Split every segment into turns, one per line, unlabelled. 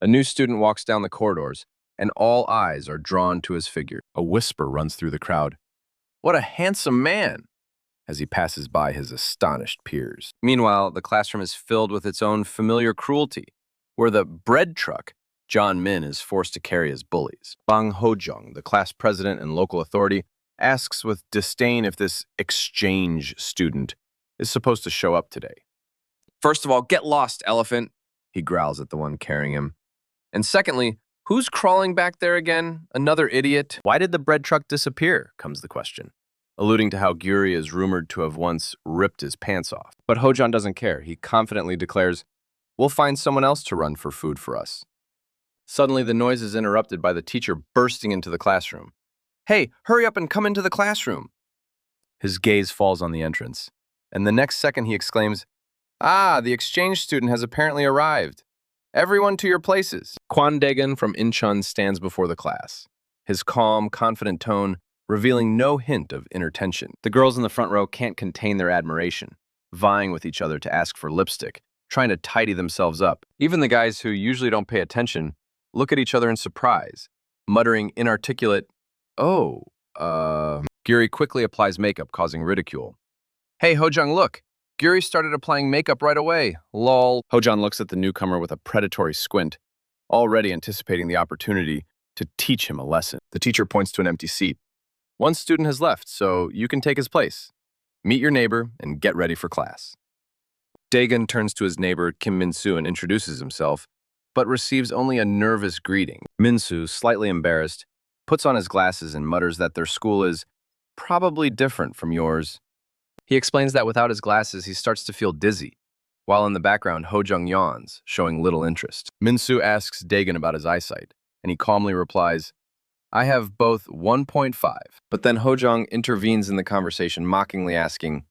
A new student walks down the corridors, and all eyes are drawn to his figure. A whisper runs through the crowd. "What a handsome man!" as he passes by his astonished peers. Meanwhile, the classroom is filled with its own familiar cruelty, where the bread truck John Min is forced to carry his bullies. Bang Hojung, the class president and local authority, asks with disdain if this exchange student is supposed to show up today. "First of all, get lost, elephant," he growls at the one carrying him. "And secondly, who's crawling back there again? Another idiot?" "Why did the bread truck disappear?" comes the question, alluding to how Gyuri is rumored to have once ripped his pants off. But Hojan doesn't care. He confidently declares, "We'll find someone else to run for food for us." Suddenly, the noise is interrupted by the teacher bursting into the classroom. "Hey, hurry up and come into the classroom!" His gaze falls on the entrance, and the next second he exclaims, "Ah, the exchange student has apparently arrived. Everyone to your places." Kwan Daegan from Incheon stands before the class, his calm, confident tone revealing no hint of inner tension. The girls in the front row can't contain their admiration, vying with each other to ask for lipstick, trying to tidy themselves up. Even the guys who usually don't pay attention look at each other in surprise, muttering inarticulate, "Oh, Gyuri quickly applies makeup, causing ridicule. "Hey, Hojung, look! Gyuri started applying makeup right away. Lol." Hojan looks at the newcomer with a predatory squint, already anticipating the opportunity to teach him a lesson. The teacher points to an empty seat. "One student has left, so you can take his place. Meet your neighbor and get ready for class." Daegan turns to his neighbor, Kim Min-soo, and introduces himself, but receives only a nervous greeting. Min-soo, slightly embarrassed, puts on his glasses and mutters that their school is probably different from yours. He explains that without his glasses, he starts to feel dizzy, while in the background, Hojung yawns, showing little interest. Min-soo asks Daegan about his eyesight, and he calmly replies, "I have both 1.5. But then Hojung intervenes in the conversation, mockingly asking,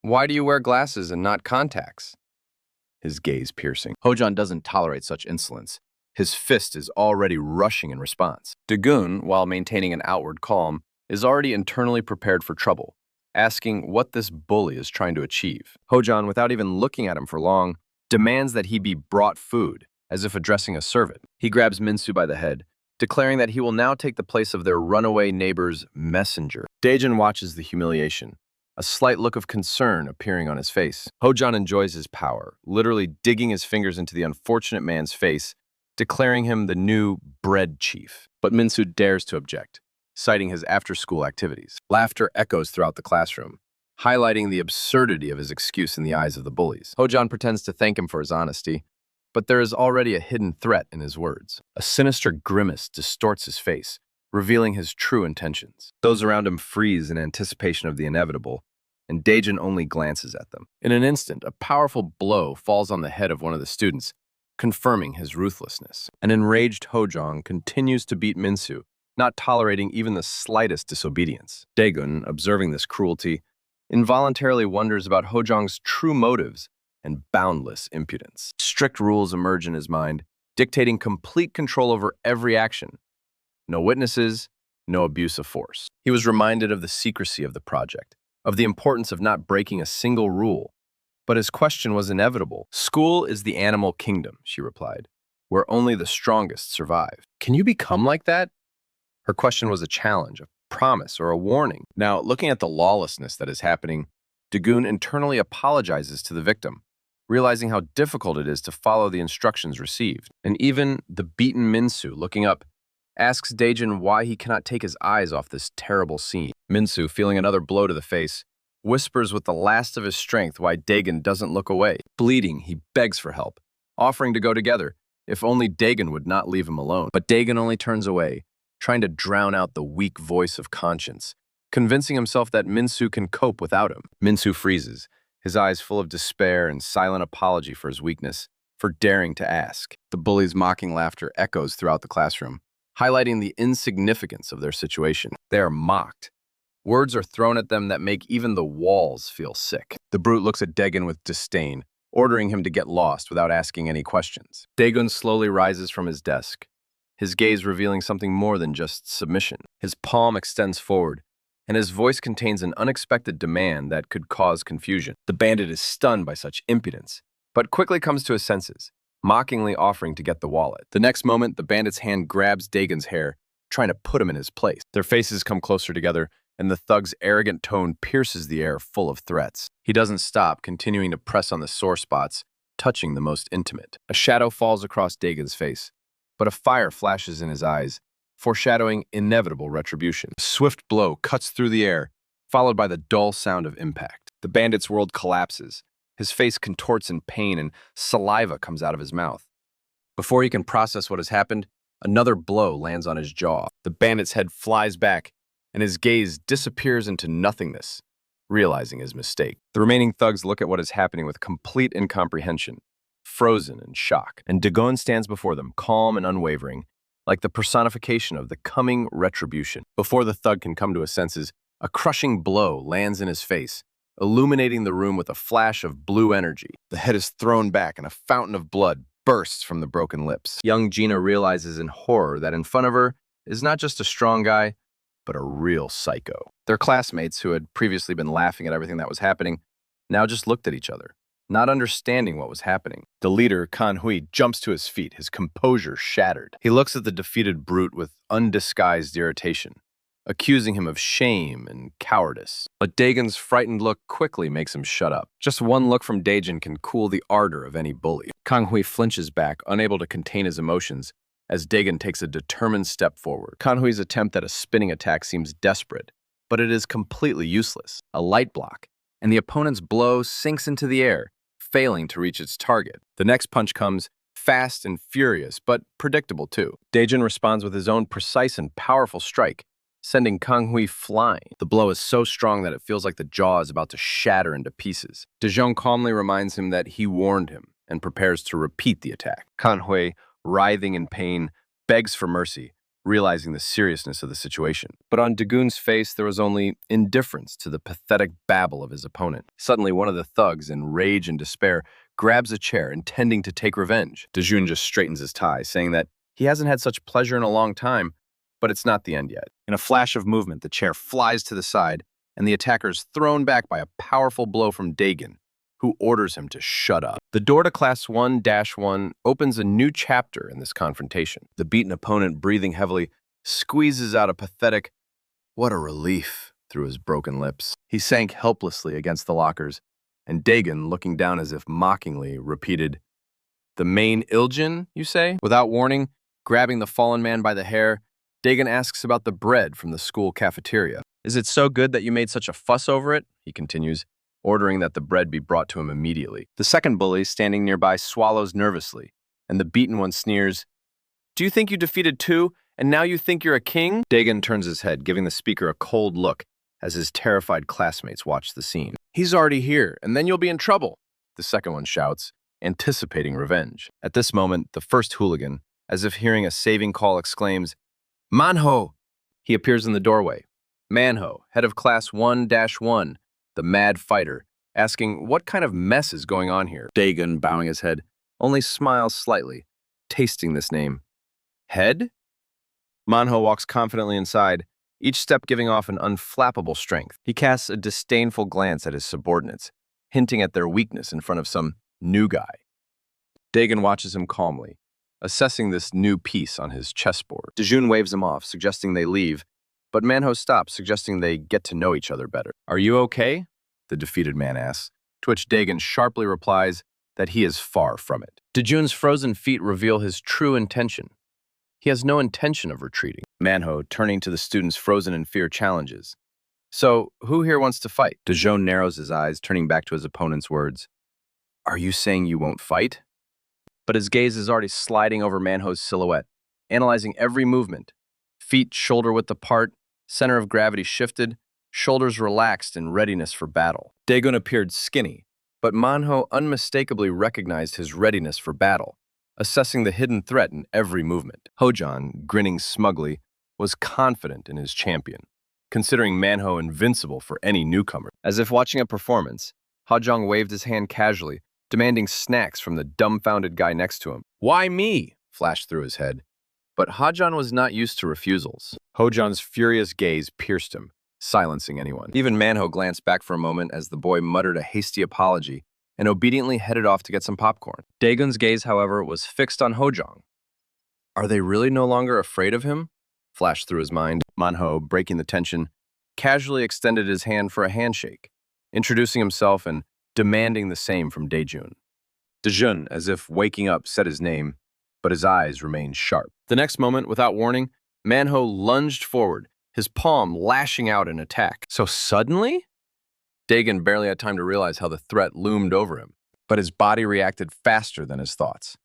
Why do you wear glasses and not contacts?" His gaze piercing. Hojan doesn't tolerate such insolence. His fist is already rushing in response. Daegun, while maintaining an outward calm, is already internally prepared for trouble, asking what this bully is trying to achieve. Hojan, without even looking at him for long, demands that he be brought food, as if addressing a servant. He grabs Min-soo by the head, declaring that he will now take the place of their runaway neighbor's messenger. Daejin watches the humiliation, a slight look of concern appearing on his face. Hojan enjoys his power, literally digging his fingers into the unfortunate man's face, declaring him the new bread chief. But Min-soo dares to object, citing his after-school activities. Laughter echoes throughout the classroom, highlighting the absurdity of his excuse in the eyes of the bullies. Hojan pretends to thank him for his honesty, but there is already a hidden threat in his words. A sinister grimace distorts his face, revealing his true intentions. Those around him freeze in anticipation of the inevitable, and Daejin only glances at them. In an instant, a powerful blow falls on the head of one of the students, confirming his ruthlessness. An enraged Hojong continues to beat Min-soo, not tolerating even the slightest disobedience. Daegun, observing this cruelty, involuntarily wonders about Hojong's true motives and boundless impudence. Strict rules emerge in his mind, dictating complete control over every action. No witnesses, no abuse of force. He was reminded of the secrecy of the project, of the importance of not breaking a single rule. But his question was inevitable. "School is the animal kingdom," she replied, "where only the strongest survive. Can you become like that?" Her question was a challenge, a promise, or a warning. Now, looking at the lawlessness that is happening, Daegun internally apologizes to the victim, realizing how difficult it is to follow the instructions received. And even the beaten Min-soo, looking up, asks Daejin why he cannot take his eyes off this terrible scene. Min-soo, feeling another blow to the face, whispers with the last of his strength why Daegan doesn't look away. Bleeding, he begs for help, offering to go together, if only Daegan would not leave him alone. But Daegan only turns away, trying to drown out the weak voice of conscience, convincing himself that Min-soo can cope without him. Min-soo freezes, his eyes full of despair and silent apology for his weakness, for daring to ask. The bully's mocking laughter echoes throughout the classroom, highlighting the insignificance of their situation. They are mocked. Words are thrown at them that make even the walls feel sick. The brute looks at Daegun with disdain, ordering him to get lost without asking any questions. Daegun slowly rises from his desk, his gaze revealing something more than just submission. His palm extends forward, and his voice contains an unexpected demand that could cause confusion. The bandit is stunned by such impudence, but quickly comes to his senses, mockingly offering to get the wallet. The next moment, the bandit's hand grabs Dagon's hair, trying to put him in his place. Their faces come closer together, and the thug's arrogant tone pierces the air full of threats. He doesn't stop, continuing to press on the sore spots, touching the most intimate. A shadow falls across Dagon's face, but a fire flashes in his eyes, foreshadowing inevitable retribution. A swift blow cuts through the air, followed by the dull sound of impact. The bandit's world collapses. His face contorts in pain and saliva comes out of his mouth. Before he can process what has happened, another blow lands on his jaw. The bandit's head flies back, and his gaze disappears into nothingness, realizing his mistake. The remaining thugs look at what is happening with complete incomprehension, frozen in shock. And Dagon stands before them, calm and unwavering, like the personification of the coming retribution. Before the thug can come to his senses, a crushing blow lands in his face, illuminating the room with a flash of blue energy. The head is thrown back, and a fountain of blood bursts from the broken lips. Young Gina realizes in horror that in front of her is not just a strong guy, but a real psycho. Their classmates, who had previously been laughing at everything that was happening, now just looked at each other, not understanding what was happening. The leader, Kan Hui, jumps to his feet, his composure shattered. He looks at the defeated brute with undisguised irritation, accusing him of shame and cowardice. But Dagon's frightened look quickly makes him shut up. Just one look from Dagon can cool the ardor of any bully. Kang Hui flinches back, unable to contain his emotions, as Dagon takes a determined step forward. Kan Hui's attempt at a spinning attack seems desperate, but it is completely useless. A light block, and the opponent's blow sinks into the air, failing to reach its target. The next punch comes, fast and furious, but predictable too. Dagon responds with his own precise and powerful strike, sending Kang Hui flying. The blow is so strong that it feels like the jaw is about to shatter into pieces. Dajon calmly reminds him that he warned him and prepares to repeat the attack. Kan Hui, writhing in pain, begs for mercy, realizing the seriousness of the situation. But on Dagon's face, there was only indifference to the pathetic babble of his opponent. Suddenly, one of the thugs, in rage and despair, grabs a chair, intending to take revenge. Dajon just straightens his tie, saying that he hasn't had such pleasure in a long time, but it's not the end yet. In a flash of movement, the chair flies to the side, and the attacker is thrown back by a powerful blow from Dagon, who orders him to shut up. The door to Class 1-1 opens a new chapter in this confrontation. The beaten opponent, breathing heavily, squeezes out a pathetic, "What a relief," through his broken lips. He sank helplessly against the lockers, and Dagon, looking down as if mockingly, repeated, "The main Iljin, you say?" Without warning, grabbing the fallen man by the hair, Dagon asks about the bread from the school cafeteria. "Is it so good that you made such a fuss over it?" he continues, ordering that the bread be brought to him immediately. The second bully, standing nearby, swallows nervously, and the beaten one sneers, "Do you think you defeated two, and now you think you're a king?" Dagon turns his head, giving the speaker a cold look as his terrified classmates watch the scene. "He's already here, and then you'll be in trouble," the second one shouts, anticipating revenge. At this moment, the first hooligan, as if hearing a saving call, exclaims, "Manho!" He appears in the doorway. Manho, head of Class 1-1, the mad fighter, asking what kind of mess is going on here. Dagon, bowing his head, only smiles slightly, tasting this name. "Head?" Manho walks confidently inside, each step giving off an unflappable strength. He casts a disdainful glance at his subordinates, hinting at their weakness in front of some new guy. Dagon watches him calmly, assessing this new piece on his chessboard. Dajon waves him off, suggesting they leave, but Manho stops, suggesting they get to know each other better. "Are you okay?" the defeated man asks, to which Dagon sharply replies that he is far from it. Dajon's frozen feet reveal his true intention. He has no intention of retreating. Manho, turning to the students frozen in fear, challenges, "So, who here wants to fight?" Dajon narrows his eyes, turning back to his opponent's words. "Are you saying you won't fight?" But his gaze is already sliding over Manho's silhouette, analyzing every movement. Feet shoulder-width apart, center of gravity shifted, shoulders relaxed in readiness for battle. Dagon appeared skinny, but Manho unmistakably recognized his readiness for battle, assessing the hidden threat in every movement. Hojan, grinning smugly, was confident in his champion, considering Manho invincible for any newcomer. As if watching a performance, Hajong waved his hand casually, demanding snacks from the dumbfounded guy next to him. "Why me?" flashed through his head. But Hajan was not used to refusals. Hojan's furious gaze pierced him, silencing anyone. Even Manho glanced back for a moment as the boy muttered a hasty apology and obediently headed off to get some popcorn. Dagon's gaze, however, was fixed on Hojong. Are they really no longer afraid of him? Flashed through his mind. Manho, breaking the tension, casually extended his hand for a handshake, introducing himself and demanding the same from Daejun. Daejun, as if waking up, said his name, but his eyes remained sharp. The next moment, without warning, Manho lunged forward, his palm lashing out in attack. So suddenly? Dagon barely had time to realize how the threat loomed over him, but his body reacted faster than his thoughts.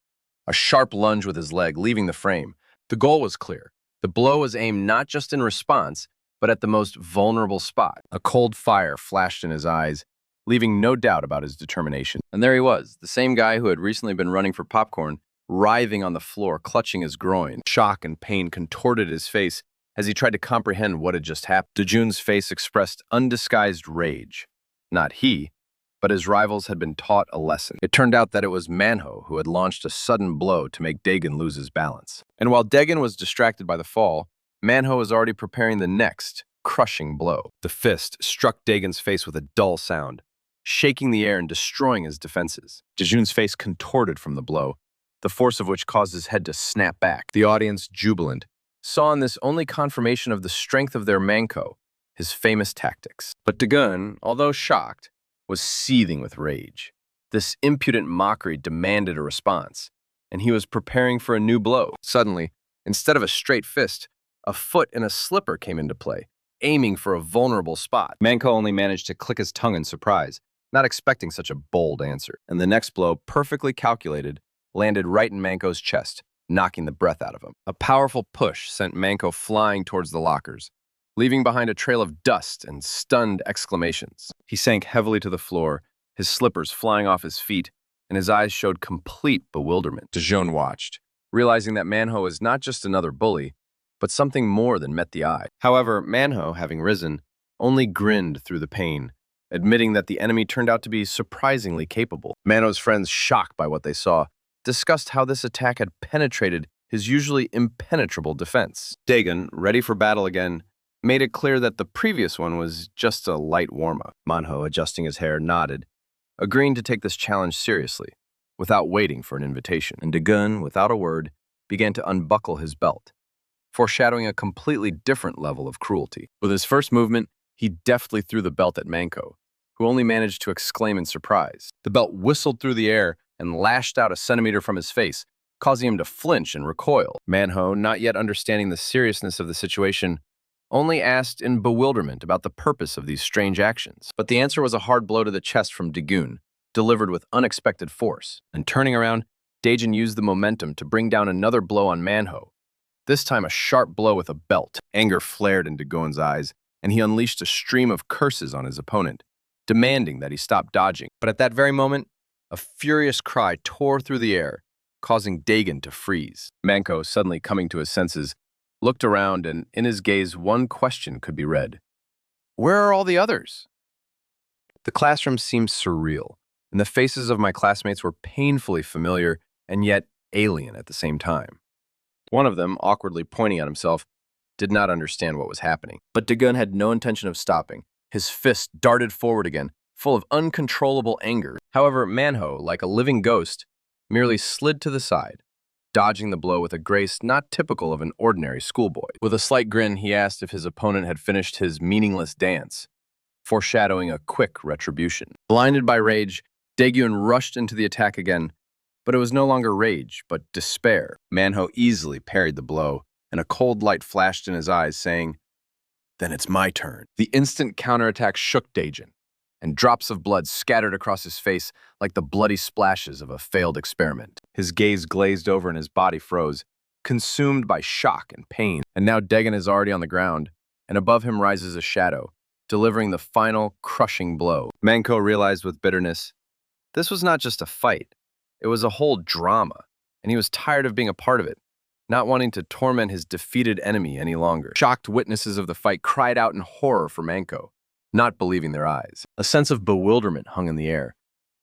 A sharp lunge with his leg, leaving the frame. The goal was clear. The blow was aimed not just in response, but at the most vulnerable spot. A cold fire flashed in his eyes, leaving no doubt about his determination. And there he was, the same guy who had recently been running for popcorn, writhing on the floor, clutching his groin. Shock and pain contorted his face as he tried to comprehend what had just happened. Daejun's face expressed undisguised rage. Not he, but his rivals had been taught a lesson. It turned out that it was Manho who had launched a sudden blow to make Dagon lose his balance. And while Dagon was distracted by the fall, Manho was already preparing the next, crushing blow. The fist struck Dagon's face with a dull sound, shaking the air and destroying his defenses. Daejun's face contorted from the blow, the force of which caused his head to snap back. The audience, jubilant, saw in this only confirmation of the strength of their Manko, his famous tactics. But Dagon, although shocked, was seething with rage. This impudent mockery demanded a response, and he was preparing for a new blow. Suddenly, instead of a straight fist, a foot and a slipper came into play, aiming for a vulnerable spot. Manko only managed to click his tongue in surprise, not expecting such a bold answer. And the next blow, perfectly calculated, landed right in Manko's chest, knocking the breath out of him. A powerful push sent Manko flying towards the lockers, leaving behind a trail of dust and stunned exclamations. He sank heavily to the floor, his slippers flying off his feet, and his eyes showed complete bewilderment. Daejun watched, realizing that Manho was not just another bully, but something more than met the eye. However, Manho, having risen, only grinned through the pain, admitting that the enemy turned out to be surprisingly capable. Manho's friends, shocked by what they saw, discussed how this attack had penetrated his usually impenetrable defense. Dagon, ready for battle again, made it clear that the previous one was just a light warm-up. Manho, adjusting his hair, nodded, agreeing to take this challenge seriously, without waiting for an invitation. And Dagon, without a word, began to unbuckle his belt, foreshadowing a completely different level of cruelty. With his first movement, he deftly threw the belt at Manko, who only managed to exclaim in surprise. The belt whistled through the air and lashed out a centimeter from his face, causing him to flinch and recoil. Manho, not yet understanding the seriousness of the situation, only asked in bewilderment about the purpose of these strange actions. But the answer was a hard blow to the chest from Dagon, delivered with unexpected force. And turning around, Daejun used the momentum to bring down another blow on Manho, this time a sharp blow with a belt. Anger flared in Dagon's eyes, and he unleashed a stream of curses on his opponent, demanding that he stop dodging. But at that very moment, a furious cry tore through the air, causing Dagon to freeze. Manko, suddenly coming to his senses, looked around, and in his gaze one question could be read. Where are all the others? The classroom seemed surreal, and the faces of my classmates were painfully familiar and yet alien at the same time. One of them, awkwardly pointing at himself, did not understand what was happening. But Dagon had no intention of stopping. His fist darted forward again, full of uncontrollable anger. However, Manho, like a living ghost, merely slid to the side, dodging the blow with a grace not typical of an ordinary schoolboy. With a slight grin, he asked if his opponent had finished his meaningless dance, foreshadowing a quick retribution. Blinded by rage, Dagon rushed into the attack again, but it was no longer rage, but despair. Manho easily parried the blow, and a cold light flashed in his eyes, saying, "Then it's my turn." The instant counterattack shook Daejun, and drops of blood scattered across his face like the bloody splashes of a failed experiment. His gaze glazed over and his body froze, consumed by shock and pain. And now Dagon is already on the ground, and above him rises a shadow, delivering the final, crushing blow. Manko realized with bitterness, this was not just a fight. It was a whole drama, and he was tired of being a part of it, not wanting to torment his defeated enemy any longer. Shocked witnesses of the fight cried out in horror for Manko, not believing their eyes. A sense of bewilderment hung in the air.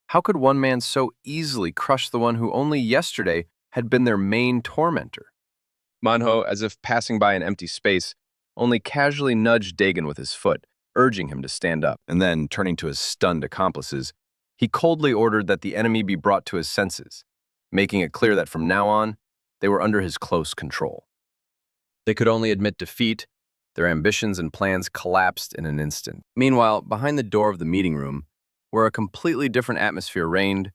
How could one man so easily crush the one who only yesterday had been their main tormentor? Manho, as if passing by an empty space, only casually nudged Dagon with his foot, urging him to stand up. And then, turning to his stunned accomplices, He coldly ordered that the enemy be brought to his senses, making it clear that from now on, they were under his close control. They could only admit defeat. Their ambitions and plans collapsed in an instant. Meanwhile, behind the door of the meeting room, where a completely different atmosphere reigned,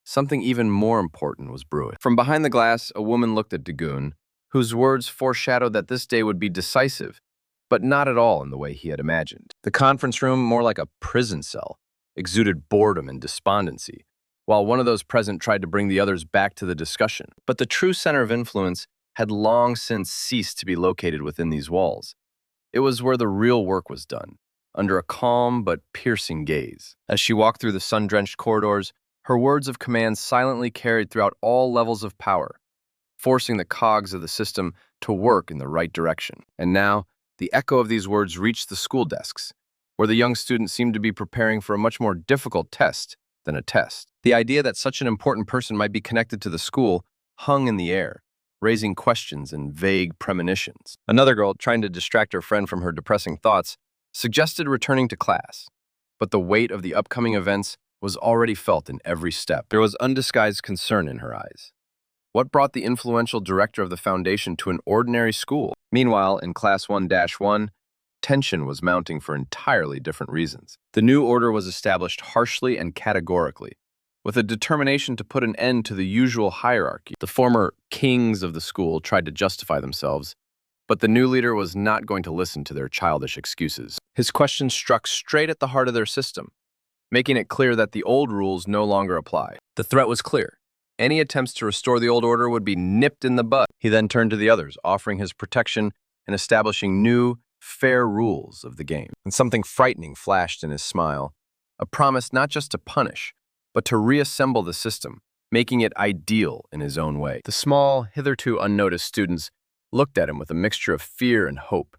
something even more important was brewing. From behind the glass, a woman looked at Dagoon, whose words foreshadowed that this day would be decisive, but not at all in the way he had imagined. The conference room, more like a prison cell, exuded boredom and despondency, while one of those present tried to bring the others back to the discussion. But the true center of influence had long since ceased to be located within these walls. It was where the real work was done, under a calm but piercing gaze. As she walked through the sun-drenched corridors, her words of command silently carried throughout all levels of power, forcing the cogs of the system to work in the right direction. And now, the echo of these words reached the school desks, where the young students seemed to be preparing for a much more difficult test than a test. The idea that such an important person might be connected to the school hung in the air, raising questions and vague premonitions. Another girl, trying to distract her friend from her depressing thoughts, suggested returning to class, but the weight of the upcoming events was already felt in every step. There was undisguised concern in her eyes. What brought the influential director of the foundation to an ordinary school? Meanwhile, in Class 1-1, tension was mounting for entirely different reasons. The new order was established harshly and categorically, with a determination to put an end to the usual hierarchy. The former kings of the school tried to justify themselves, but the new leader was not going to listen to their childish excuses. His questions struck straight at the heart of their system, making it clear that the old rules no longer apply. The threat was clear. Any attempts to restore the old order would be nipped in the bud. He then turned to the others, offering his protection and establishing new, fair rules of the game. And something frightening flashed in his smile, a promise not just to punish, but to reassemble the system, making it ideal in his own way. The small, hitherto unnoticed students looked at him with a mixture of fear and hope,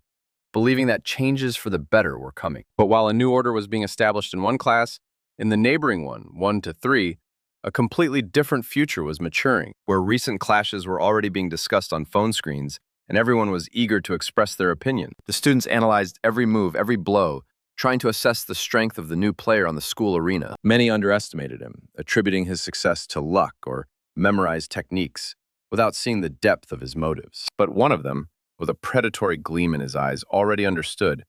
believing that changes for the better were coming. But while a new order was being established in one class, in the neighboring one, 1-3, a completely different future was maturing, where recent clashes were already being discussed on phone screens, and everyone was eager to express their opinion. The students analyzed every move, every blow, trying to assess the strength of the new player on the school arena. Many underestimated him, attributing his success to luck or memorized techniques, without seeing the depth of his motives. But one of them, with a predatory gleam in his eyes, already understood.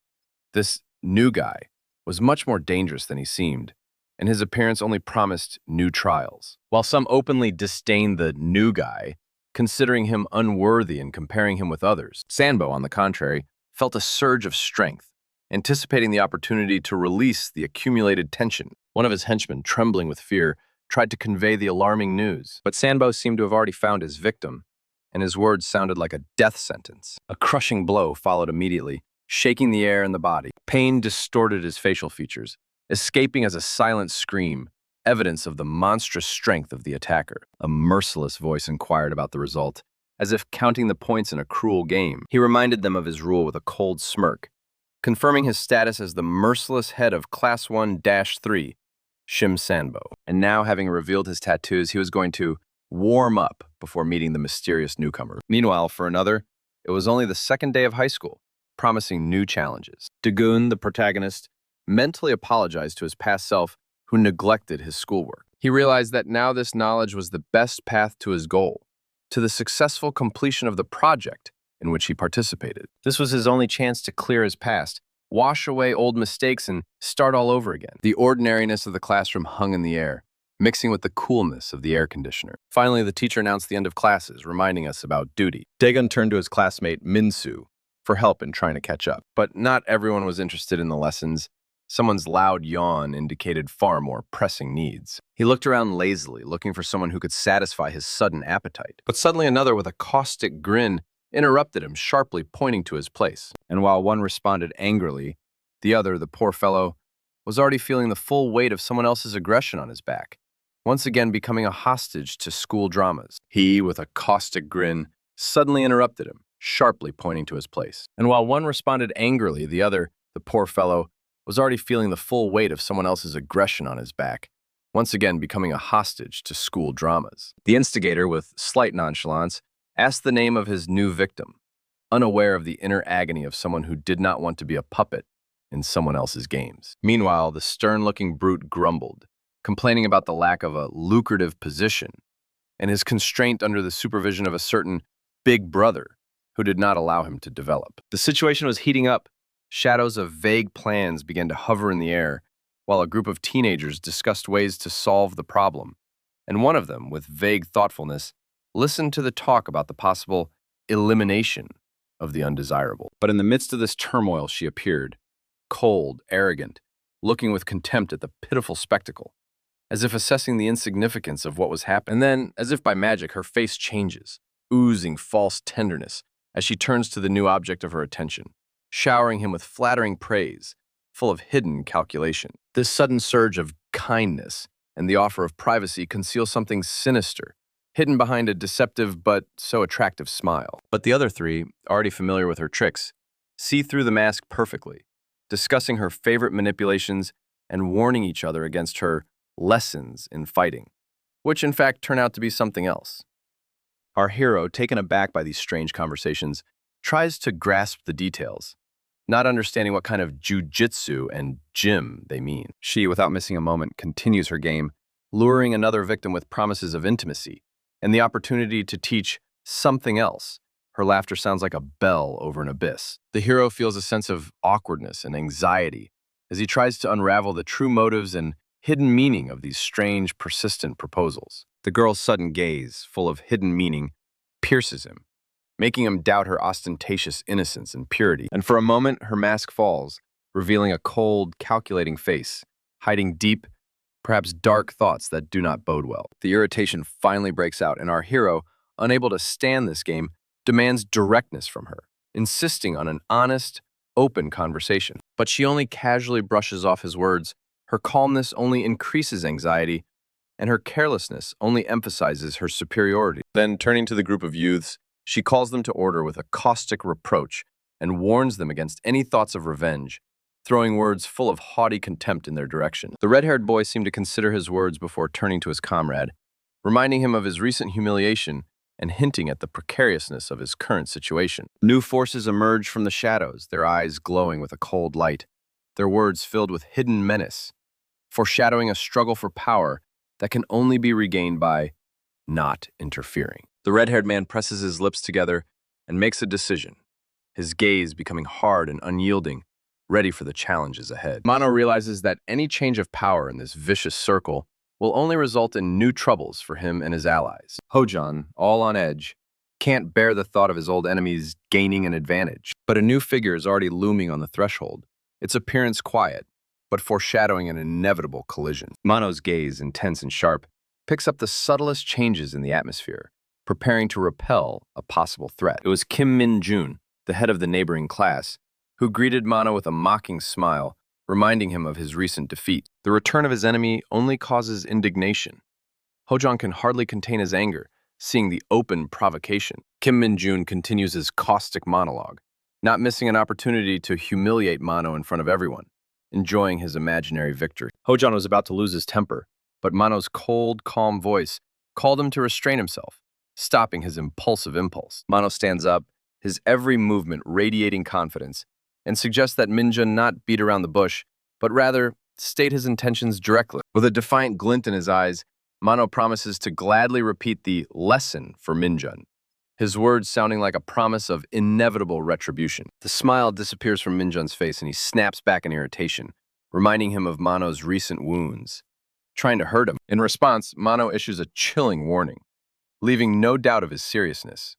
This new guy was much more dangerous than he seemed, and his appearance only promised new trials. While some openly disdained the new guy, considering him unworthy and comparing him with others, Sanbo, on the contrary, felt a surge of strength, anticipating the opportunity to release the accumulated tension. One of his henchmen, trembling with fear, tried to convey the alarming news, but Sanbo seemed to have already found his victim, and his words sounded like a death sentence. A crushing blow followed immediately, shaking the air and the body. Pain distorted his facial features, escaping as a silent scream, evidence of the monstrous strength of the attacker. A merciless voice inquired about the result, as if counting the points in a cruel game. He reminded them of his rule with a cold smirk, confirming his status as the merciless head of Class 1-3, Shim Sanbo. And now, having revealed his tattoos, he was going to warm up before meeting the mysterious newcomer. Meanwhile, for another, it was only the second day of high school, promising new challenges. Dagoon, the protagonist, mentally apologized to his past self who neglected his schoolwork. He realized that now this knowledge was the best path to his goal, to the successful completion of the project in which he participated. This was his only chance to clear his past, wash away old mistakes, and start all over again. The ordinariness of the classroom hung in the air, mixing with the coolness of the air conditioner. Finally, the teacher announced the end of classes, reminding us about duty. Dagon turned to his classmate Minsu for help in trying to catch up. But not everyone was interested in the lessons. Someone's loud yawn indicated far more pressing needs. He looked around lazily, looking for someone who could satisfy his sudden appetite. But suddenly another, with a caustic grin, interrupted him, sharply pointing to his place. And while one responded angrily, the other, the poor fellow, was already feeling the full weight of someone else's aggression on his back, once again becoming a hostage to school dramas. He, with a caustic grin, suddenly interrupted him, sharply pointing to his place. And while one responded angrily, the other, the poor fellow, was already feeling the full weight of someone else's aggression on his back, once again becoming a hostage to school dramas. The instigator, with slight nonchalance, asked the name of his new victim, unaware of the inner agony of someone who did not want to be a puppet in someone else's games. Meanwhile, the stern-looking brute grumbled, complaining about the lack of a lucrative position and his constraint under the supervision of a certain big brother who did not allow him to develop. The situation was heating up. Shadows of vague plans began to hover in the air, while a group of teenagers discussed ways to solve the problem, and one of them, with vague thoughtfulness, listened to the talk about the possible elimination of the undesirable. But in the midst of this turmoil, she appeared, cold, arrogant, looking with contempt at the pitiful spectacle, as if assessing the insignificance of what was happening. And then, as if by magic, her face changes, oozing false tenderness as she turns to the new object of her attention, showering him with flattering praise, full of hidden calculation. This sudden surge of kindness and the offer of privacy conceals something sinister, hidden behind a deceptive but so attractive smile. But the other three, already familiar with her tricks, see through the mask perfectly, discussing her favorite manipulations and warning each other against her lessons in fighting, which in fact turn out to be something else. Our hero, taken aback by these strange conversations, tries to grasp the details, not understanding what kind of jujitsu and gym they mean. She, without missing a moment, continues her game, luring another victim with promises of intimacy and the opportunity to teach something else. Her laughter sounds like a bell over an abyss. The hero feels a sense of awkwardness and anxiety as he tries to unravel the true motives and hidden meaning of these strange, persistent proposals. The girl's sudden gaze, full of hidden meaning, pierces him, making him doubt her ostentatious innocence and purity. And for a moment, her mask falls, revealing a cold, calculating face, hiding deep, perhaps dark thoughts that do not bode well. The irritation finally breaks out, and our hero, unable to stand this game, demands directness from her, insisting on an honest, open conversation. But she only casually brushes off his words. Her calmness only increases anxiety, and her carelessness only emphasizes her superiority. Then, turning to the group of youths, she calls them to order with a caustic reproach and warns them against any thoughts of revenge, throwing words full of haughty contempt in their direction. The red-haired boy seemed to consider his words before turning to his comrade, reminding him of his recent humiliation and hinting at the precariousness of his current situation. New forces emerged from the shadows, their eyes glowing with a cold light, their words filled with hidden menace, foreshadowing a struggle for power that can only be regained by not interfering. The red-haired man presses his lips together and makes a decision, his gaze becoming hard and unyielding, ready for the challenges ahead. Manho realizes that any change of power in this vicious circle will only result in new troubles for him and his allies. Hojan, all on edge, can't bear the thought of his old enemies gaining an advantage. But a new figure is already looming on the threshold, its appearance quiet, but foreshadowing an inevitable collision. Manho's gaze, intense and sharp, picks up the subtlest changes in the atmosphere, preparing to repel a possible threat. It was Kim Min-jun, the head of the neighboring class, who greeted Manho with a mocking smile, reminding him of his recent defeat. The return of his enemy only causes indignation. Hojan can hardly contain his anger, seeing the open provocation. Kim Min-jun continues his caustic monologue, not missing an opportunity to humiliate Manho in front of everyone, enjoying his imaginary victory. Hojan was about to lose his temper, but Manho's cold, calm voice called him to restrain himself, stopping his impulsive impulse. Manho stands up, his every movement radiating confidence, and suggests that Min-jun not beat around the bush, but rather state his intentions directly. With a defiant glint in his eyes, Manho promises to gladly repeat the lesson for Min-jun, his words sounding like a promise of inevitable retribution. The smile disappears from Min-jun's face and he snaps back in irritation, reminding him of Manho's recent wounds, trying to hurt him. In response, Manho issues a chilling warning, leaving no doubt of his seriousness,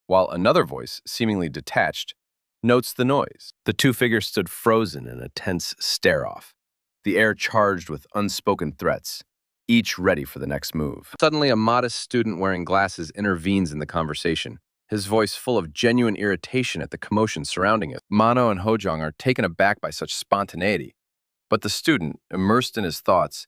while another voice, seemingly detached, notes the noise. The two figures stood frozen in a tense stare-off, the air charged with unspoken threats, each ready for the next move. Suddenly, a modest student wearing glasses intervenes in the conversation, his voice full of genuine irritation at the commotion surrounding it. Manho and Hojan are taken aback by such spontaneity, but the student, immersed in his thoughts,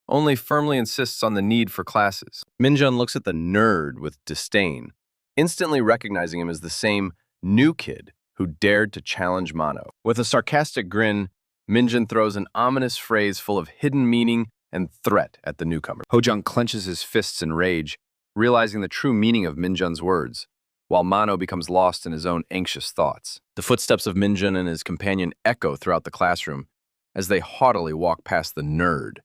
only firmly insists on the need for classes. Min-jun looks at the nerd with disdain, instantly recognizing him as the same new kid who dared to challenge Manho. With a sarcastic grin, Min-jun throws an ominous phrase full of hidden meaning and threat at the newcomer. Hojan clenches his fists in rage, realizing the true meaning of Min-jun's words, while Manho becomes lost in his own anxious thoughts. The footsteps of Min-jun and his companion echo throughout the classroom as they haughtily walk past the nerd,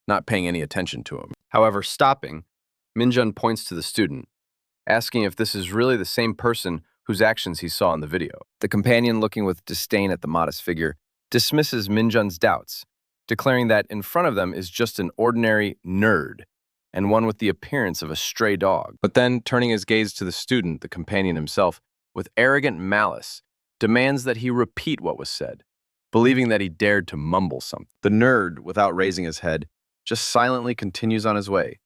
not paying any attention to him. However, stopping, Minjun points to the student, asking if this is really the same person whose actions he saw in the video. The companion, looking with disdain at the modest figure, dismisses Minjun's doubts, declaring that in front of them is just an ordinary nerd, and one with the appearance of a stray dog. But then, turning his gaze to the student, the companion himself, with arrogant malice, demands that he repeat what was said, believing that he dared to mumble something. The nerd, without raising his head, just silently continues on his way,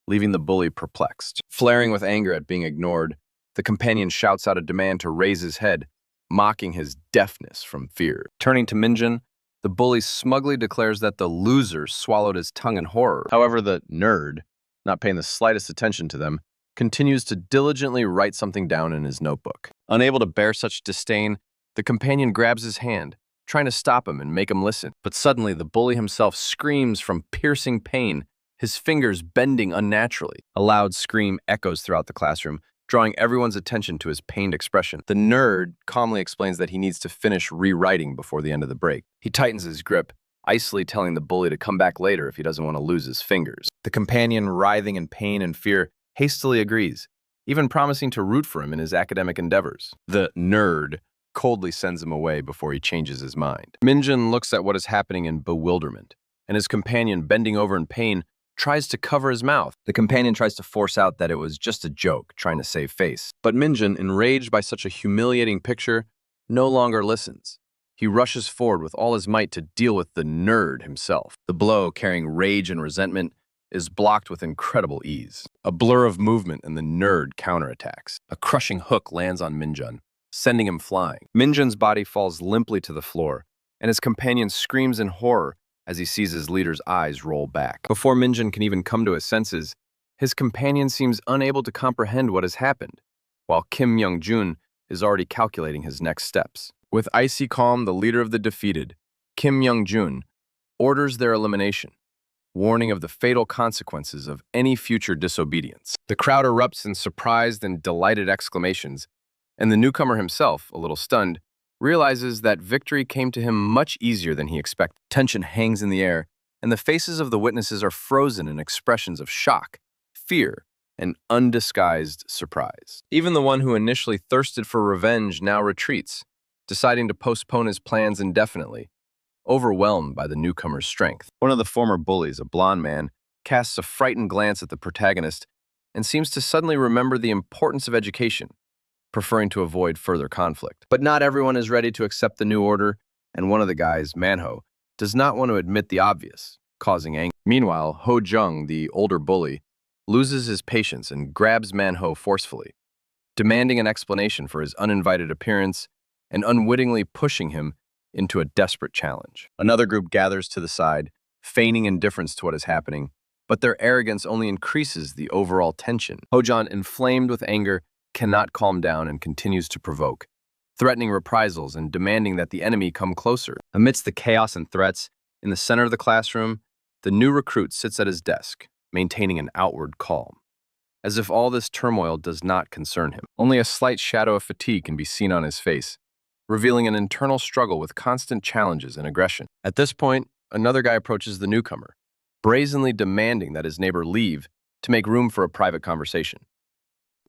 leaving the bully perplexed. Flaring with anger at being ignored, the companion shouts out a demand to raise his head, mocking his deafness from fear. Turning to Minjun, the bully smugly declares that the loser swallowed his tongue in horror. However, the nerd, not paying the slightest attention to them, continues to diligently write something down in his notebook. Unable to bear such disdain, the companion grabs his hand, trying to stop him and make him listen. But suddenly, the bully himself screams from piercing pain, his fingers bending unnaturally. A loud scream echoes throughout the classroom, drawing everyone's attention to his pained expression. The nerd calmly explains that he needs to finish rewriting before the end of the break. He tightens his grip, icily telling the bully to come back later if he doesn't want to lose his fingers. The companion, writhing in pain and fear, hastily agrees, even promising to root for him in his academic endeavors. The nerd coldly sends him away before he changes his mind. Minjun looks at what is happening in bewilderment, and his companion, bending over in pain, tries to cover his mouth. The companion tries to force out that it was just a joke, trying to save face. But Minjun, enraged by such a humiliating picture, no longer listens. He rushes forward with all his might to deal with the nerd himself. The blow, carrying rage and resentment, is blocked with incredible ease. A blur of movement, and the nerd counterattacks. A crushing hook lands on Minjun, sending him flying. Minjun's body falls limply to the floor, and his companion screams in horror as he sees his leader's eyes roll back. Before Minjun can even come to his senses, his companion seems unable to comprehend what has happened, while Kim Young-jun is already calculating his next steps. With icy calm, the leader of the defeated, Kim Young-jun, orders their elimination, warning of the fatal consequences of any future disobedience. The crowd erupts in surprised and delighted exclamations, and the newcomer himself, a little stunned, realizes that victory came to him much easier than he expected. Tension hangs in the air, and the faces of the witnesses are frozen in expressions of shock, fear, and undisguised surprise. Even the one who initially thirsted for revenge now retreats, deciding to postpone his plans indefinitely, overwhelmed by the newcomer's strength. One of the former bullies, a blond man, casts a frightened glance at the protagonist and seems to suddenly remember the importance of education, preferring to avoid further conflict. But not everyone is ready to accept the new order, and one of the guys, Manho, does not want to admit the obvious, causing anger. Meanwhile, Ho Jung, the older bully, loses his patience and grabs Manho forcefully, demanding an explanation for his uninvited appearance and unwittingly pushing him into a desperate challenge. Another group gathers to the side, feigning indifference to what is happening, but their arrogance only increases the overall tension. Ho Jung, inflamed with anger, cannot calm down and continues to provoke, threatening reprisals and demanding that the enemy come closer. Amidst the chaos and threats, in the center of the classroom, the new recruit sits at his desk, maintaining an outward calm, as if all this turmoil does not concern him. Only a slight shadow of fatigue can be seen on his face, revealing an internal struggle with constant challenges and aggression. At this point, another guy approaches the newcomer, brazenly demanding that his neighbor leave to make room for a private conversation.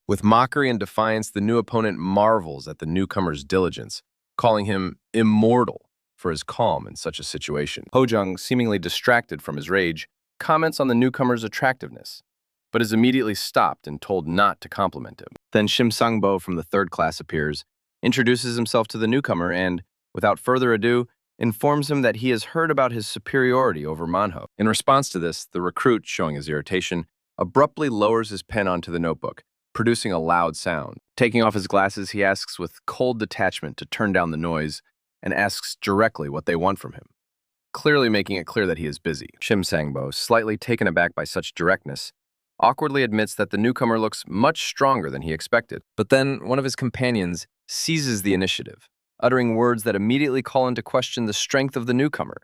With mockery and defiance, the new opponent marvels at the newcomer's diligence, calling him immortal for his calm in such a situation. Ho Jung, seemingly distracted from his rage, comments on the newcomer's attractiveness, but is immediately stopped and told not to compliment him. Then Shim Sang-bo from the third class appears, introduces himself to the newcomer, and, without further ado, informs him that he has heard about his superiority over Manho. In response to this, the recruit, showing his irritation, abruptly lowers his pen onto the notebook, producing a loud sound. Taking off his glasses, he asks with cold detachment to turn down the noise and asks directly what they want from him, clearly making it clear that he is busy. Shim Sang-bo, slightly taken aback by such directness, awkwardly admits that the newcomer looks much stronger than he expected. But then one of his companions seizes the initiative, uttering words that immediately call into question the strength of the newcomer,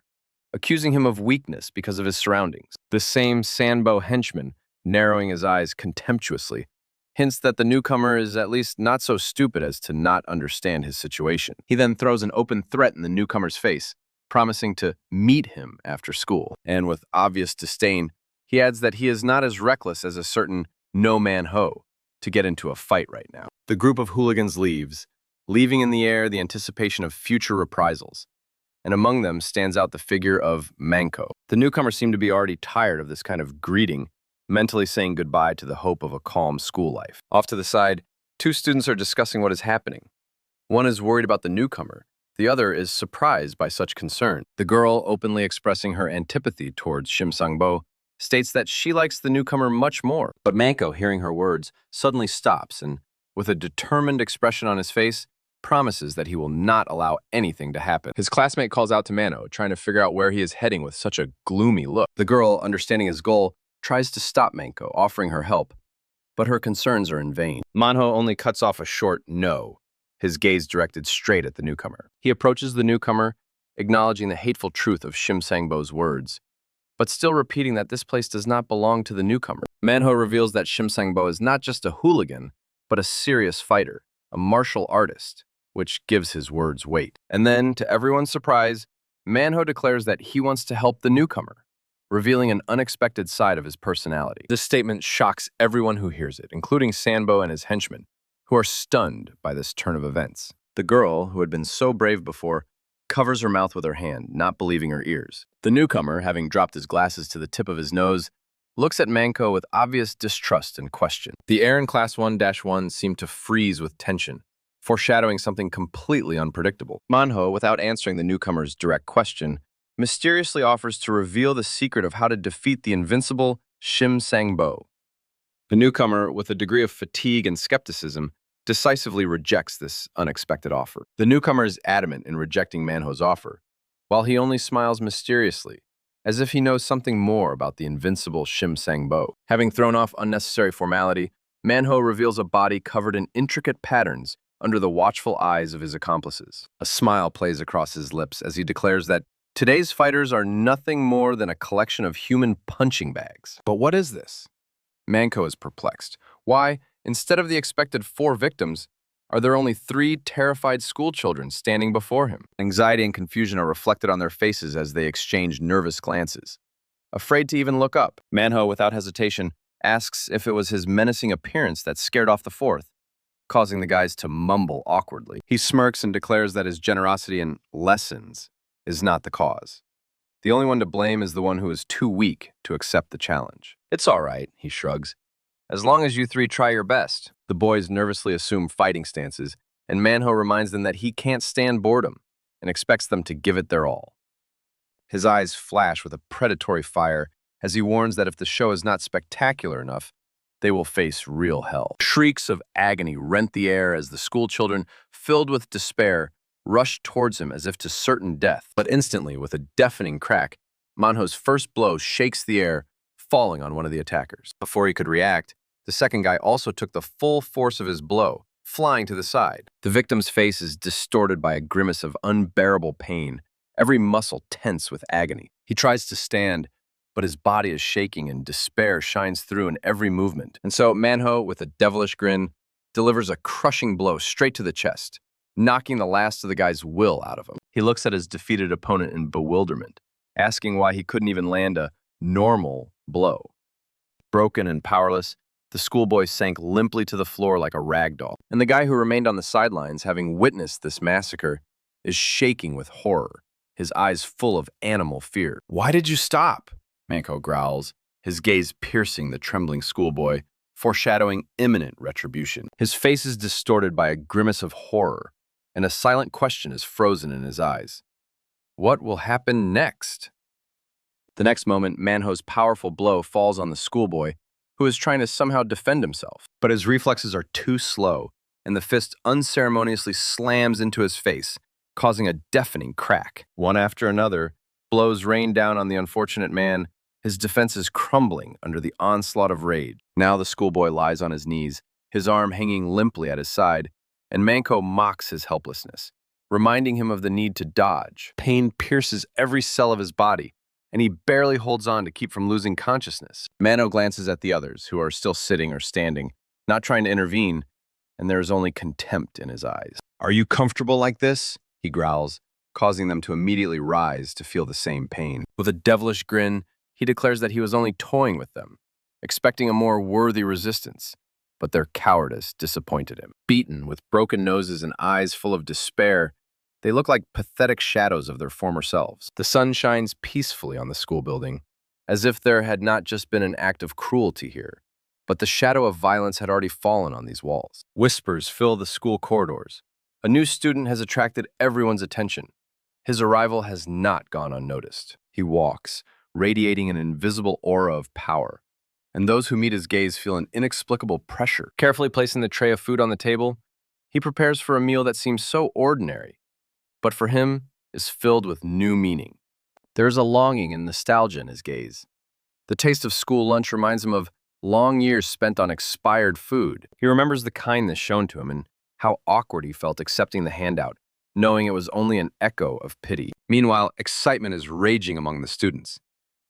accusing him of weakness because of his surroundings. The same Sanbo henchman, narrowing his eyes contemptuously, hints that the newcomer is at least not so stupid as to not understand his situation. He then throws an open threat in the newcomer's face, promising to meet him after school. And with obvious disdain, he adds that he is not as reckless as a certain no Manho to get into a fight right now. The group of hooligans leaves, leaving in the air the anticipation of future reprisals. And among them stands out the figure of Manho. The newcomers seem to be already tired of this kind of greeting, mentally saying goodbye to the hope of a calm school life. Off to the side, two students are discussing what is happening. One is worried about the newcomer. The other is surprised by such concern. The girl, openly expressing her antipathy towards Shim Sang-bo, states that she likes the newcomer much more. But Manho, hearing her words, suddenly stops and, with a determined expression on his face, promises that he will not allow anything to happen. His classmate calls out to Manho, trying to figure out where he is heading with such a gloomy look. The girl, understanding his goal, tries to stop Manho, offering her help, but her concerns are in vain. Manho only cuts off a short no, his gaze directed straight at the newcomer. He approaches the newcomer, acknowledging the hateful truth of Shim Sang-bo's words, but still repeating that this place does not belong to the newcomer. Manho reveals that Shim Sang-bo is not just a hooligan, but a serious fighter, a martial artist, which gives his words weight. And then, to everyone's surprise, Manho declares that he wants to help the newcomer, revealing an unexpected side of his personality. This statement shocks everyone who hears it, including Sanbo and his henchmen, who are stunned by this turn of events. The girl, who had been so brave before, covers her mouth with her hand, not believing her ears. The newcomer, having dropped his glasses to the tip of his nose, looks at Manho with obvious distrust and question. The air in Class 1-1 seemed to freeze with tension, foreshadowing something completely unpredictable. Manho, without answering the newcomer's direct question, mysteriously offers to reveal the secret of how to defeat the invincible Shim Sang-bo. The newcomer, with a degree of fatigue and skepticism, decisively rejects this unexpected offer. The newcomer is adamant in rejecting Manho's offer, while he only smiles mysteriously, as if he knows something more about the invincible Shim Sang-bo. Having thrown off unnecessary formality, Manho reveals a body covered in intricate patterns under the watchful eyes of his accomplices. A smile plays across his lips as he declares that today's fighters are nothing more than a collection of human punching bags. But what is this? Manho is perplexed. Why, instead of the expected 4 victims, are there only 3 terrified schoolchildren standing before him? Anxiety and confusion are reflected on their faces as they exchange nervous glances. Afraid to even look up, Manho, without hesitation, asks if it was his menacing appearance that scared off the 4th, causing the guys to mumble awkwardly. He smirks and declares that his generosity and lessons is not the cause. The only one to blame is the one who is too weak to accept the challenge. It's all right, he shrugs. As long as you 3 try your best. The boys nervously assume fighting stances, and Manho reminds them that he can't stand boredom and expects them to give it their all. His eyes flash with a predatory fire as he warns that if the show is not spectacular enough, they will face real hell. Shrieks of agony rent the air as the schoolchildren, filled with despair, rush towards him as if to certain death. But instantly, with a deafening crack, Manho's first blow shakes the air, falling on one of the attackers. Before he could react, the second guy also took the full force of his blow, flying to the side. The victim's face is distorted by a grimace of unbearable pain, every muscle tense with agony. He tries to stand, but his body is shaking and despair shines through in every movement. And so Manho, with a devilish grin, delivers a crushing blow straight to the chest, knocking the last of the guy's will out of him. He looks at his defeated opponent in bewilderment, asking why he couldn't even land a normal blow. Broken and powerless, the schoolboy sank limply to the floor like a rag doll, and the guy who remained on the sidelines, having witnessed this massacre, is shaking with horror, his eyes full of animal fear. "Why did you stop?" Manho growls, his gaze piercing the trembling schoolboy, foreshadowing imminent retribution. His face is distorted by a grimace of horror, and a silent question is frozen in his eyes. What will happen next? The next moment, Manho's powerful blow falls on the schoolboy, who is trying to somehow defend himself. But his reflexes are too slow, and the fist unceremoniously slams into his face, causing a deafening crack. One after another, blows rain down on the unfortunate man, his defenses crumbling under the onslaught of rage. Now the schoolboy lies on his knees, his arm hanging limply at his side, and Manho mocks his helplessness, reminding him of the need to dodge. Pain pierces every cell of his body, and he barely holds on to keep from losing consciousness. Manho glances at the others, who are still sitting or standing, not trying to intervene, and there is only contempt in his eyes. "Are you comfortable like this?" he growls, causing them to immediately rise to feel the same pain. With a devilish grin, he declares that he was only toying with them, expecting a more worthy resistance, but their cowardice disappointed him. Beaten, with broken noses and eyes full of despair, they look like pathetic shadows of their former selves. The sun shines peacefully on the school building, as if there had not just been an act of cruelty here, but the shadow of violence had already fallen on these walls. Whispers fill the school corridors. A new student has attracted everyone's attention. His arrival has not gone unnoticed. He walks, radiating an invisible aura of power, and those who meet his gaze feel an inexplicable pressure. Carefully placing the tray of food on the table, he prepares for a meal that seems so ordinary, but for him is filled with new meaning. There is a longing and nostalgia in his gaze. The taste of school lunch reminds him of long years spent on expired food. He remembers the kindness shown to him and how awkward he felt accepting the handout, knowing it was only an echo of pity. Meanwhile, excitement is raging among the students.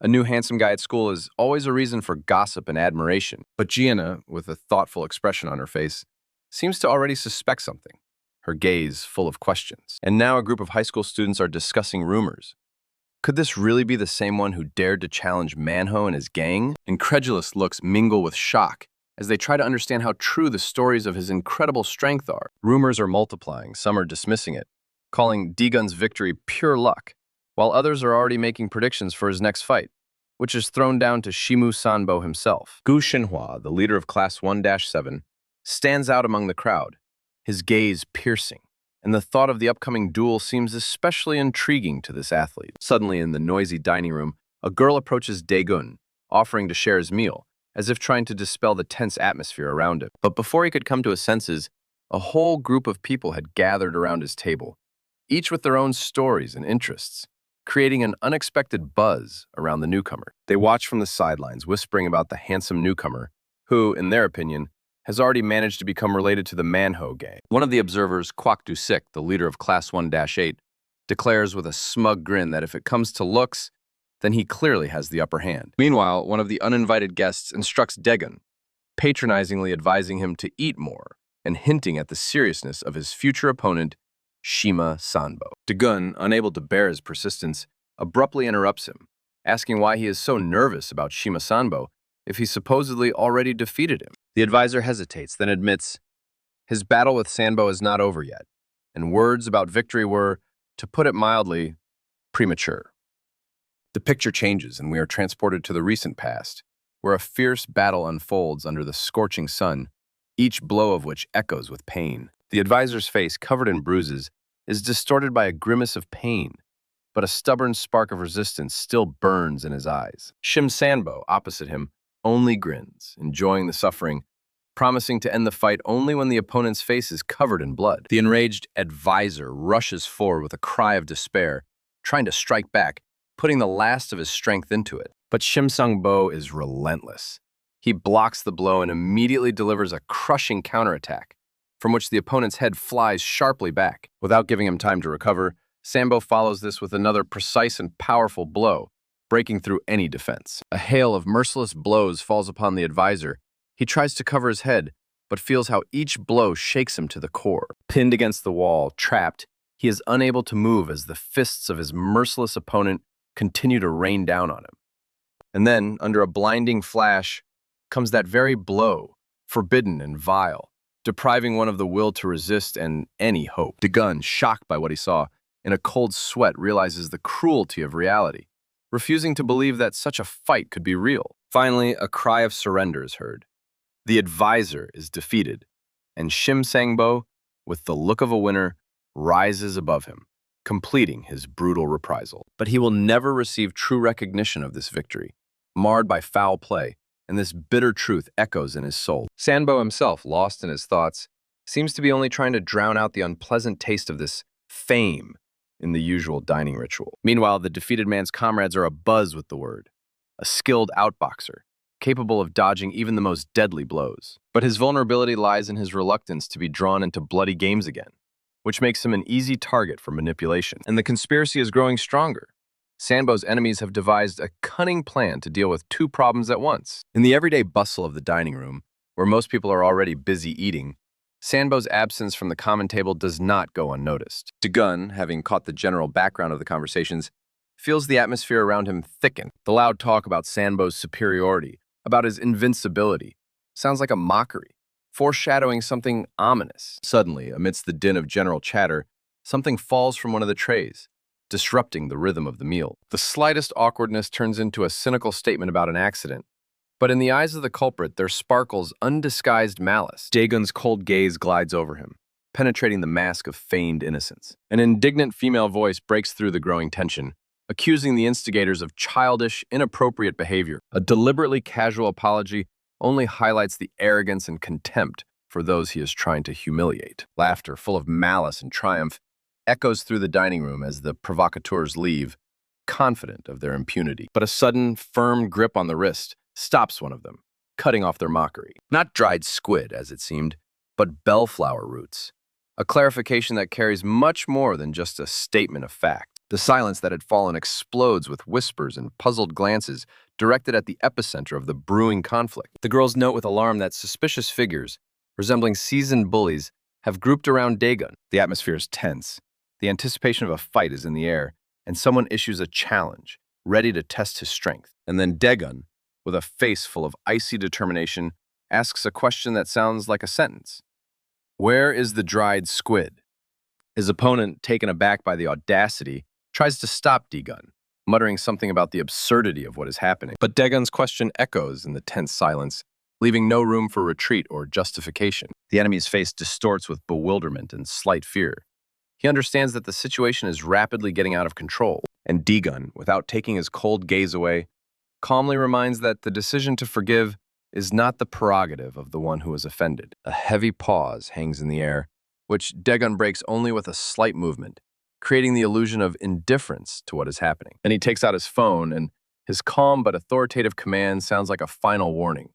A new handsome guy at school is always a reason for gossip and admiration, but Gianna, with a thoughtful expression on her face, seems to already suspect something, her gaze full of questions. And now a group of high school students are discussing rumors. Could this really be the same one who dared to challenge Manho and his gang? Incredulous looks mingle with shock as they try to understand how true the stories of his incredible strength are. Rumors are multiplying, some are dismissing it, calling Daegun's victory pure luck, while others are already making predictions for his next fight, which is thrown down to Shimu Sanbo himself. Gu Xinhua, the leader of Class 1-7, stands out among the crowd, his gaze piercing, and the thought of the upcoming duel seems especially intriguing to this athlete. Suddenly, in the noisy dining room, a girl approaches Daegun, offering to share his meal, as if trying to dispel the tense atmosphere around him. But before he could come to his senses, a whole group of people had gathered around his table, each with their own stories and interests, creating an unexpected buzz around the newcomer. They watch from the sidelines, whispering about the handsome newcomer, who, in their opinion, has already managed to become related to the Manho gang. One of the observers, Kwak Du-sik, the leader of Class 1-8, declares with a smug grin that if it comes to looks, then he clearly has the upper hand. Meanwhile, one of the uninvited guests instructs Daegun, patronizingly advising him to eat more and hinting at the seriousness of his future opponent, Shima Sanbo. Daegun, unable to bear his persistence, abruptly interrupts him, asking why he is so nervous about Shima Sanbo if he supposedly already defeated him. The advisor hesitates, then admits his battle with Sanbo is not over yet, and words about victory were, to put it mildly, premature. The picture changes, and we are transported to the recent past, where a fierce battle unfolds under the scorching sun, each blow of which echoes with pain. The advisor's face, covered in bruises, is distorted by a grimace of pain, but a stubborn spark of resistance still burns in his eyes. Shim Sanbo, opposite him, only grins, enjoying the suffering, promising to end the fight only when the opponent's face is covered in blood. The enraged advisor rushes forward with a cry of despair, trying to strike back, putting the last of his strength into it. But Shim Sang-bo is relentless. He blocks the blow and immediately delivers a crushing counterattack, from which the opponent's head flies sharply back. Without giving him time to recover, Sanbo follows this with another precise and powerful blow, breaking through any defense. A hail of merciless blows falls upon the advisor. He tries to cover his head, but feels how each blow shakes him to the core. Pinned against the wall, trapped, he is unable to move as the fists of his merciless opponent continue to rain down on him. And then, under a blinding flash, comes that very blow, forbidden and vile, depriving one of the will to resist and any hope. Daegun, shocked by what he saw, in a cold sweat realizes the cruelty of reality, refusing to believe that such a fight could be real. Finally, a cry of surrender is heard. The advisor is defeated, and Shim Sang-bo, with the look of a winner, rises above him, completing his brutal reprisal. But he will never receive true recognition of this victory, marred by foul play, and this bitter truth echoes in his soul. Sanbo himself, lost in his thoughts, seems to be only trying to drown out the unpleasant taste of this fame in the usual dining ritual. Meanwhile, the defeated man's comrades are abuzz with the word, a skilled outboxer, capable of dodging even the most deadly blows. But his vulnerability lies in his reluctance to be drawn into bloody games again, which makes him an easy target for manipulation. And the conspiracy is growing stronger. Sanbo's enemies have devised a cunning plan to deal with two problems at once. In the everyday bustle of the dining room, where most people are already busy eating, Sanbo's absence from the common table does not go unnoticed. Dagun, having caught the general background of the conversations, feels the atmosphere around him thicken. The loud talk about Sanbo's superiority, about his invincibility, sounds like a mockery, foreshadowing something ominous. Suddenly, amidst the din of general chatter, something falls from one of the trays, disrupting the rhythm of the meal. The slightest awkwardness turns into a cynical statement about an accident, but in the eyes of the culprit, there sparkles undisguised malice. Dagon's cold gaze glides over him, penetrating the mask of feigned innocence. An indignant female voice breaks through the growing tension, accusing the instigators of childish, inappropriate behavior. A deliberately casual apology only highlights the arrogance and contempt for those he is trying to humiliate. Laughter, full of malice and triumph, echoes through the dining room as the provocateurs leave, confident of their impunity. But a sudden, firm grip on the wrist stops one of them, cutting off their mockery. Not dried squid, as it seemed, but bellflower roots. A clarification that carries much more than just a statement of fact. The silence that had fallen explodes with whispers and puzzled glances directed at the epicenter of the brewing conflict. The girls note with alarm that suspicious figures, resembling seasoned bullies, have grouped around Dagon. The atmosphere is tense. The anticipation of a fight is in the air, and someone issues a challenge, ready to test his strength. And then Dagon, with a face full of icy determination, asks a question that sounds like a sentence. Where is the dried squid? His opponent, taken aback by the audacity, tries to stop Dagon, muttering something about the absurdity of what is happening. But Dagon's question echoes in the tense silence, leaving no room for retreat or justification. The enemy's face distorts with bewilderment and slight fear. He understands that the situation is rapidly getting out of control, and Dagon, without taking his cold gaze away, calmly reminds that the decision to forgive is not the prerogative of the one who was offended. A heavy pause hangs in the air, which Dagon breaks only with a slight movement, creating the illusion of indifference to what is happening. Then he takes out his phone, and his calm but authoritative command sounds like a final warning.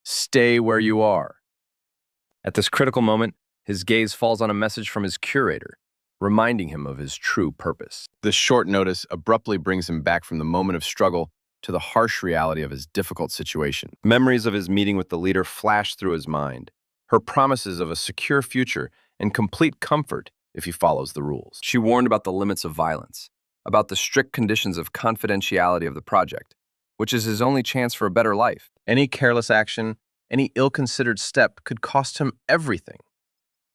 Stay where you are. At this critical moment, his gaze falls on a message from his curator, reminding him of his true purpose. This short notice abruptly brings him back from the moment of struggle to the harsh reality of his difficult situation. Memories of his meeting with the leader flash through his mind, her promises of a secure future and complete comfort if he follows the rules. She warned about the limits of violence, about the strict conditions of confidentiality of the project, which is his only chance for a better life. Any careless action, any ill-considered step could cost him everything.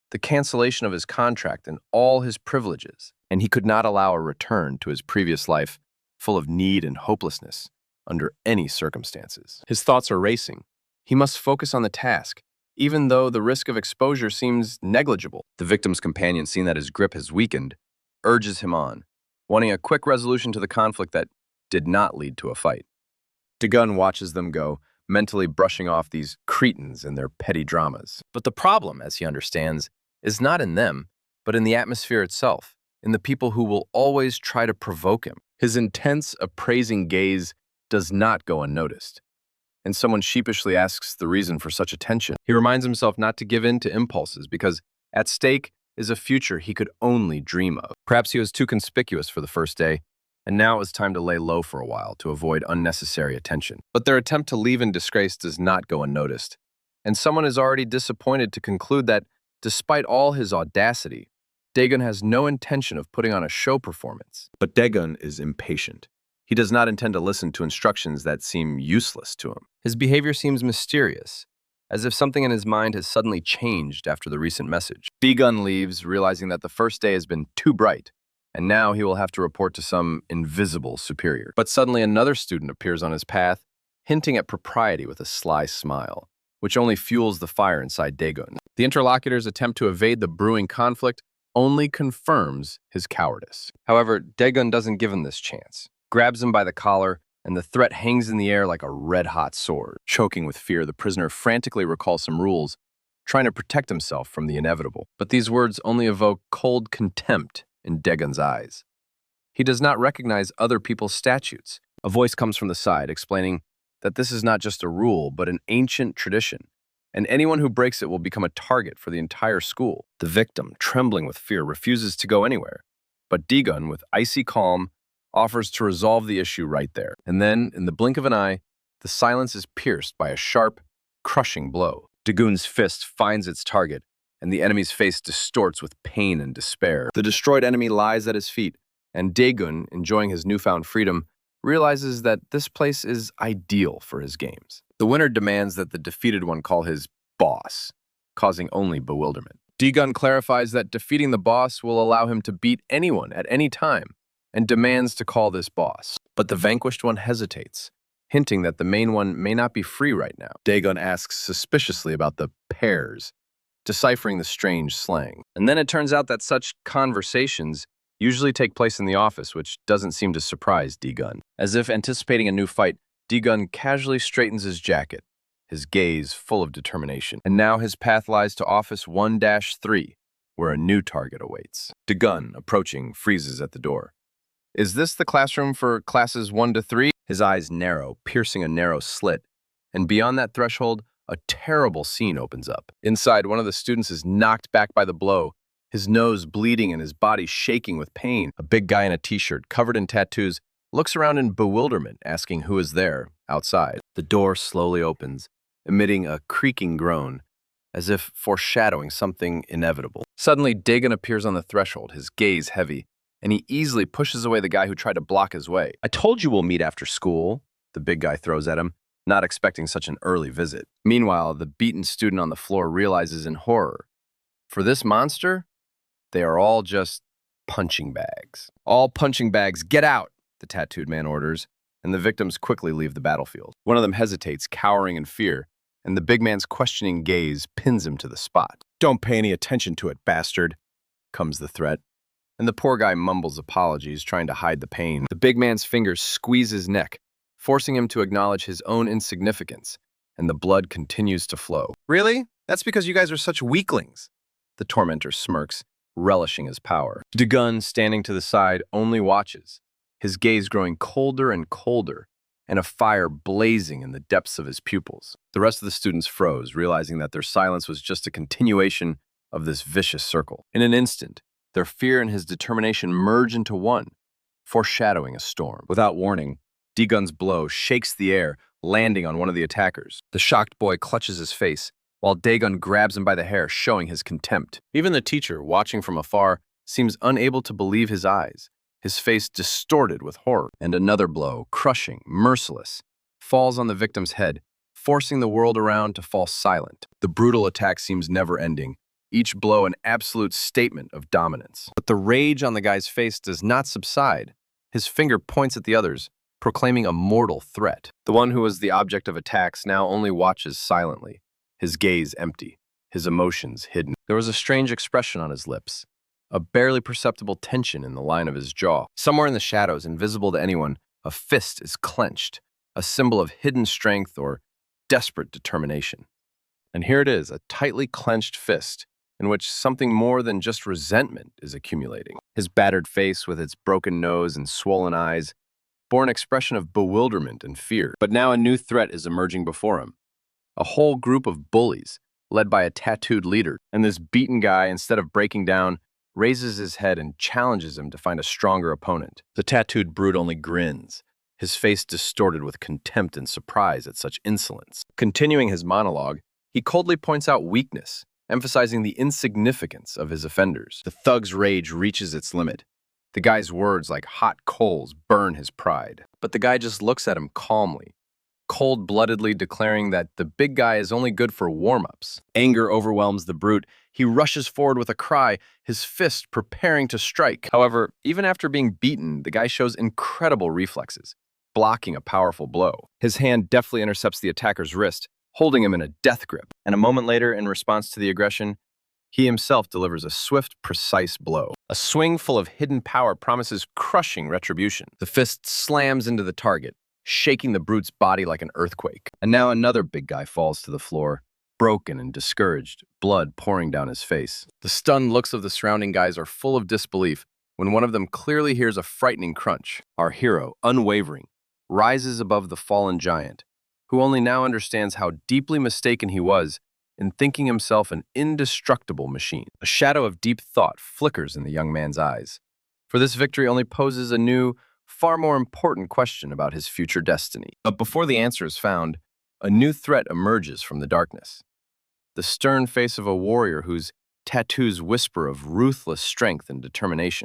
The cancellation of his contract and all his privileges, and he could not allow a return to his previous life full of need and hopelessness under any circumstances. His thoughts are racing. He must focus on the task, even though the risk of exposure seems negligible. The victim's companion, seeing that his grip has weakened, urges him on, wanting a quick resolution to the conflict that did not lead to a fight. Dagon watches them go, mentally brushing off these cretins and their petty dramas. But the problem, as he understands, is not in them, but in the atmosphere itself, in the people who will always try to provoke him. His intense, appraising gaze does not go unnoticed, and someone sheepishly asks the reason for such attention. He reminds himself not to give in to impulses because at stake is a future he could only dream of. Perhaps he was too conspicuous for the first day, and now it was time to lay low for a while to avoid unnecessary attention. But their attempt to leave in disgrace does not go unnoticed, and someone is already disappointed to conclude that, despite all his audacity, Dagon has no intention of putting on a show performance. But Dagon is impatient. He does not intend to listen to instructions that seem useless to him. His behavior seems mysterious, as if something in his mind has suddenly changed after the recent message. Dagon leaves, realizing that the first day has been too bright, and now he will have to report to some invisible superior. But suddenly another student appears on his path, hinting at propriety with a sly smile, which only fuels the fire inside Dagon. The interlocutor's attempt to evade the brewing conflict only confirms his cowardice. However, Dagon doesn't give him this chance, grabs him by the collar, and the threat hangs in the air like a red-hot sword. Choking with fear, the prisoner frantically recalls some rules, trying to protect himself from the inevitable. But these words only evoke cold contempt in Dagon's eyes. He does not recognize other people's statutes. A voice comes from the side, explaining that this is not just a rule, but an ancient tradition, and anyone who breaks it will become a target for the entire school. The victim, trembling with fear, refuses to go anywhere, but Dagon, with icy calm, offers to resolve the issue right there. And then, in the blink of an eye, the silence is pierced by a sharp, crushing blow. Dagon's fist finds its target, and the enemy's face distorts with pain and despair. The destroyed enemy lies at his feet, and Daegun, enjoying his newfound freedom, realizes that this place is ideal for his games. The winner demands that the defeated one call his boss, causing only bewilderment. Daegun clarifies that defeating the boss will allow him to beat anyone at any time, and demands to call this boss. But the vanquished one hesitates, hinting that the main one may not be free right now. Daegun asks suspiciously about the pairs, deciphering the strange slang. And then it turns out that such conversations usually take place in the office, which doesn't seem to surprise Daegun. As if anticipating a new fight, Daegun casually straightens his jacket, his gaze full of determination. And now his path lies to Office 1-3, where a new target awaits. Daegun, approaching, freezes at the door. Is this the classroom for classes 1 to 3? His eyes narrow, piercing a narrow slit, and beyond that threshold, a terrible scene opens up. Inside, one of the students is knocked back by the blow, his nose bleeding and his body shaking with pain. A big guy in a t-shirt, covered in tattoos, looks around in bewilderment, asking who is there, outside. The door slowly opens, emitting a creaking groan, as if foreshadowing something inevitable. Suddenly, Daegun appears on the threshold, his gaze heavy, and he easily pushes away the guy who tried to block his way. "I told you we'll meet after school," the big guy throws at him, not expecting such an early visit. Meanwhile, the beaten student on the floor realizes in horror, for this monster, they are all just punching bags. "All punching bags, get out!" the tattooed man orders, and the victims quickly leave the battlefield. One of them hesitates, cowering in fear, and the big man's questioning gaze pins him to the spot. "Don't pay any attention to it, bastard," comes the threat, and the poor guy mumbles apologies, trying to hide the pain. The big man's fingers squeeze his neck, forcing him to acknowledge his own insignificance, and the blood continues to flow. "Really? That's because you guys are such weaklings," the tormentor smirks, relishing his power. Daegun, standing to the side, only watches, his gaze growing colder and colder, and a fire blazing in the depths of his pupils. The rest of the students froze, realizing that their silence was just a continuation of this vicious circle. In an instant, their fear and his determination merge into one, foreshadowing a storm. Without warning, Daegun's blow shakes the air, landing on one of the attackers. The shocked boy clutches his face, while Daegun grabs him by the hair, showing his contempt. Even the teacher, watching from afar, seems unable to believe his eyes, his face distorted with horror. And another blow, crushing, merciless, falls on the victim's head, forcing the world around to fall silent. The brutal attack seems never-ending, each blow an absolute statement of dominance. But the rage on the guy's face does not subside. His finger points at the others, proclaiming a mortal threat. The one who was the object of attacks now only watches silently, his gaze empty, his emotions hidden. There was a strange expression on his lips, a barely perceptible tension in the line of his jaw. Somewhere in the shadows, invisible to anyone, a fist is clenched, a symbol of hidden strength or desperate determination. And here it is, a tightly clenched fist, in which something more than just resentment is accumulating. His battered face, with its broken nose and swollen eyes, bore an expression of bewilderment and fear. But now a new threat is emerging before him. A whole group of bullies, led by a tattooed leader. And this beaten guy, instead of breaking down, raises his head and challenges him to find a stronger opponent. The tattooed brute only grins, his face distorted with contempt and surprise at such insolence. Continuing his monologue, he coldly points out weakness, emphasizing the insignificance of his offenders. The thug's rage reaches its limit. The guy's words, like hot coals, burn his pride. But the guy just looks at him calmly, cold-bloodedly declaring that the big guy is only good for warm-ups. Anger overwhelms the brute. He rushes forward with a cry, his fist preparing to strike. However, even after being beaten, the guy shows incredible reflexes, blocking a powerful blow. His hand deftly intercepts the attacker's wrist, holding him in a death grip. And a moment later, in response to the aggression, he himself delivers a swift, precise blow. A swing full of hidden power promises crushing retribution. The fist slams into the target, shaking the brute's body like an earthquake. And now another big guy falls to the floor, broken and discouraged, blood pouring down his face. The stunned looks of the surrounding guys are full of disbelief when one of them clearly hears a frightening crunch. Our hero, unwavering, rises above the fallen giant, who only now understands how deeply mistaken he was in thinking himself an indestructible machine. A shadow of deep thought flickers in the young man's eyes, for this victory only poses a new, far more important question about his future destiny. But before the answer is found, a new threat emerges from the darkness. The stern face of a warrior whose tattoos whisper of ruthless strength and determination.